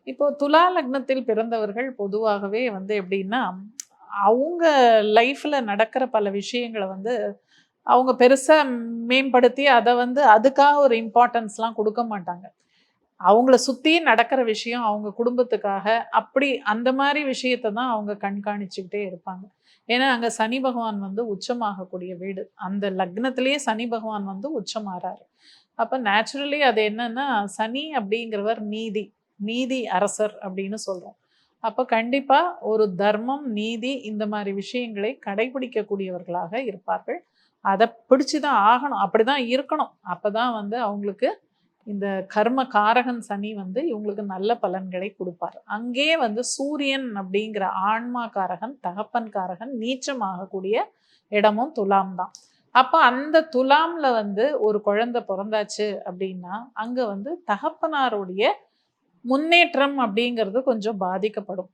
இப்போ துலா லக்னத்தில் பிறந்தவர்கள் பொதுவாகவே வந்து எப்படின்னா, அவங்க லைஃப்ல நடக்கிற பல விஷயங்கள வந்து அவங்க பெருசா மேம்படுத்தி அத வந்து அதுக்காக ஒரு இம்பார்ட்டன்ஸ்லாம் குடுக்க மாட்டாங்க. அவங்கள சுத்தி நடக்கிற விஷயம் அவங்க குடும்பத்துக்காக, அப்படி அந்த மாரி விஷயத்த தான் அவங்க கண்காணிச்சுக்கிட்டே இருப்பாங்க. ஏன்னா, அங்க சனி பகவான் வந்து உச்சமாகக்கூடிய வீடு. அந்த லக்னத்திலேயே சனி பகவான் வந்து உச்சமாறாரு. அப்ப நேச்சுரலி அது என்னன்னா, சனி அப்படிங்கிறவர் நீதி. நீதி அரசர் அப்படின்னு சொல்றோம். அப்ப கண்டிப்பா ஒரு தர்மம், நீதி இந்த மாரி விஷயங்களை கடைபிடிக்கக்கூடியவர்களாக இருப்பார்கள். அத பிடிச்சு தான் ஆகணும். அப்படிதான் இருக்கணும். அப்பதான் வந்து அவங்களுக்கு இந்த கர்ம காரகன் சனி வந்து இவங்களுக்கு நல்ல பலன்களை குடுப்பார். அங்கேயே வந்து சூரியன் அப்படிங்கிற ஆன்மா காரகன், தகப்பன் காரகன் நீச்சமாகக்கூடிய இடமும் துலாம் தான். அப்ப அந்த துலாம்ல வந்து ஒரு குழந்தை பொறந்தாச்சு அப்படின்னா, அங்க வந்து தகப்பனாருடைய முன்னேற்றம் அப்படிங்கிறது கொஞ்சம் பாதிக்கப்படும்.